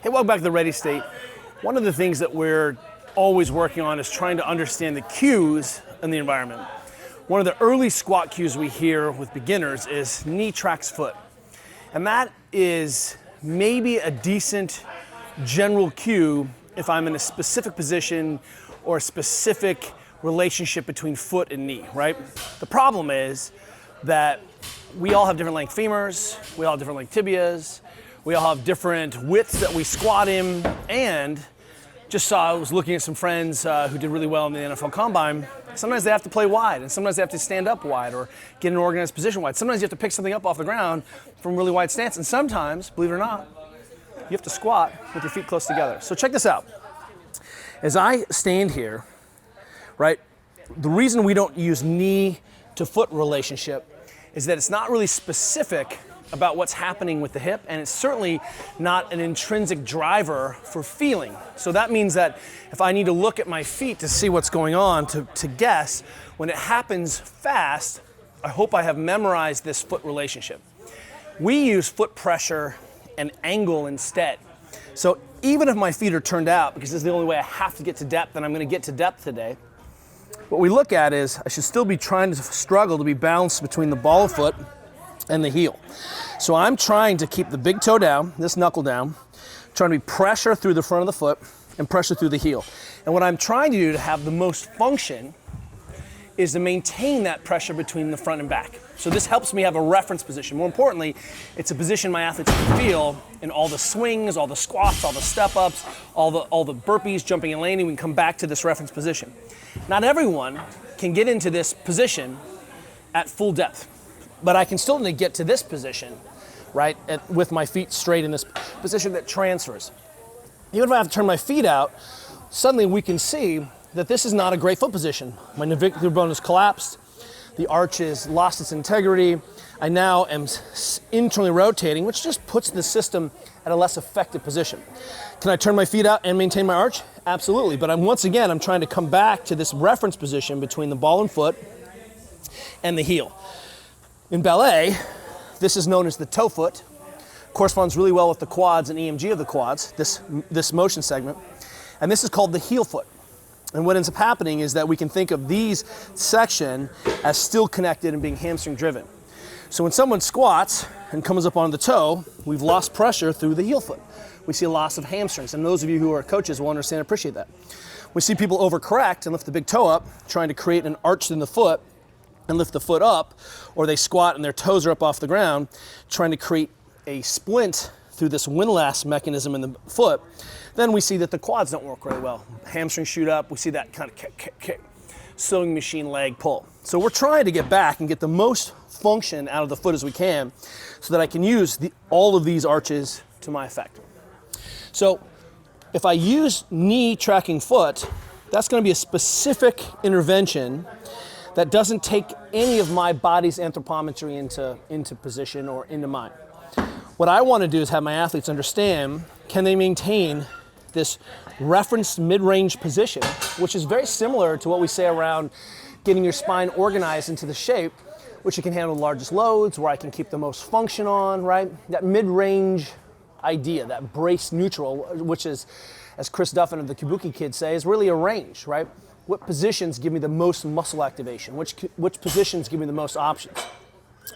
Hey, welcome back to the Ready State. One of the things that we're always working on is trying to understand the cues in the environment. One of the early squat cues we hear with beginners is knee tracks foot. And that is maybe a decent general cue if I'm in a specific position or a specific relationship between foot and knee, right? The problem is that we all have different length femurs, we all have different length tibias, we all have different widths that we squat in, and I was looking at some friends who did really well in the NFL Combine. Sometimes they have to play wide, and sometimes they have to stand up wide or get in an organized position wide. Sometimes you have to pick something up off the ground from a really wide stance, and sometimes, believe it or not, you have to squat with your feet close together. So check this out. As I stand here, right, the reason we don't use knee to foot relationship is that it's not really specific about what's happening with the hip, and it's certainly not an intrinsic driver for feeling. So that means that if I need to look at my feet to see what's going on, to guess, when it happens fast, I hope I have memorized this foot relationship. We use foot pressure and angle instead. So even if my feet are turned out, because this is the only way I have to get to depth, and I'm gonna get to depth today, what we look at is I should still be trying to struggle to be balanced between the ball of foot and the heel. So I'm trying to keep the big toe down, this knuckle down, trying to be pressure through the front of the foot and pressure through the heel. And what I'm trying to do to have the most function is to maintain that pressure between the front and back. So this helps me have a reference position. More importantly, it's a position my athletes can feel in all the swings, all the squats, all the step-ups, all the burpees, jumping and landing. We can come back to this reference position. Not everyone can get into this position at full depth, but I can still get to this position, right, with my feet straight in this position that transfers. Even if I have to turn my feet out, suddenly we can see that this is not a great foot position. My navicular bone is collapsed, the arch has lost its integrity. I now am internally rotating, which just puts the system at a less effective position. Can I turn my feet out and maintain my arch? Absolutely, but I'm trying to come back to this reference position between the ball and foot and the heel. In ballet, this is known as the toe foot. Corresponds really well with the quads and EMG of the quads, this motion segment. And this is called the heel foot. And what ends up happening is that we can think of these section as still connected and being hamstring driven. So when someone squats and comes up on the toe, we've lost pressure through the heel foot. We see a loss of hamstrings, and those of you who are coaches will understand and appreciate that. We see people overcorrect and lift the big toe up, trying to create an arch in the foot and lift the foot up, or they squat and their toes are up off the ground, trying to create a splint through this windlass mechanism in the foot. Then we see that the quads don't work really well. Hamstrings shoot up, we see that kind of kick, sewing machine leg pull. So we're trying to get back and get the most function out of the foot as we can so that I can use all of these arches to my effect. So if I use knee tracking foot, that's gonna be a specific intervention that doesn't take any of my body's anthropometry into position or into mine. What I want to do is have my athletes understand, can they maintain this referenced mid-range position, which is very similar to what we say around getting your spine organized into the shape, which it can handle the largest loads, where I can keep the most function on, right? That mid-range idea, that brace neutral, which is, as Chris Duffin of the Kabuki Kids say, is really a range, right? What positions give me the most muscle activation? Which positions give me the most options?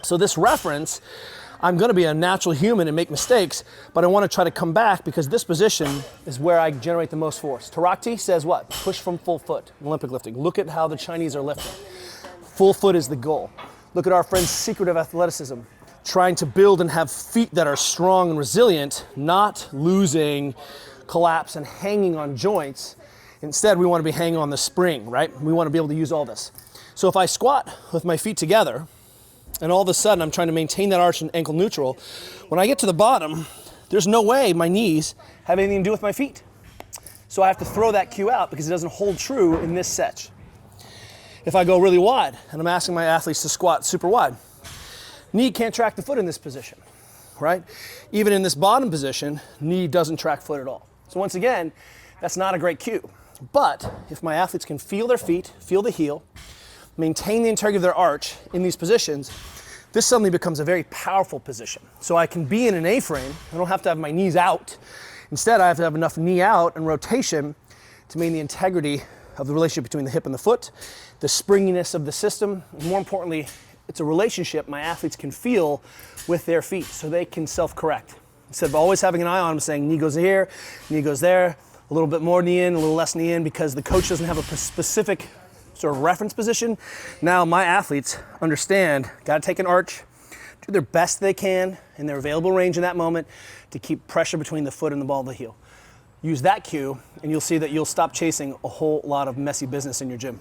So this reference, I'm gonna be a natural human and make mistakes, but I wanna try to come back because this position is where I generate the most force. Tarakti says what? Push from full foot, Olympic lifting. Look at how the Chinese are lifting. Full foot is the goal. Look at our friend's secret of athleticism, trying to build and have feet that are strong and resilient, not losing, collapse, and hanging on joints. Instead, we want to be hanging on the spring, right? We want to be able to use all this. So if I squat with my feet together, and all of a sudden I'm trying to maintain that arch and ankle neutral, when I get to the bottom, there's no way my knees have anything to do with my feet. So I have to throw that cue out because it doesn't hold true in this set. If I go really wide, and I'm asking my athletes to squat super wide, knee can't track the foot in this position, right? Even in this bottom position, knee doesn't track foot at all. So once again, that's not a great cue. But if my athletes can feel their feet, feel the heel, maintain the integrity of their arch in these positions, this suddenly becomes a very powerful position. So I can be in an A-frame, I don't have to have my knees out Instead, I have to have enough knee out and rotation to maintain the integrity of the relationship between the hip and the foot, the springiness of the system, and more importantly, it's a relationship my athletes can feel with their feet so they can self-correct. Instead of always having an eye on them saying knee goes here, knee goes there, a little bit more knee in, a little less knee in, because the coach doesn't have a specific sort of reference position. Now my athletes understand, gotta take an arch, do their best they can in their available range in that moment to keep pressure between the foot and the ball of the heel. Use that cue and you'll see that you'll stop chasing a whole lot of messy business in your gym.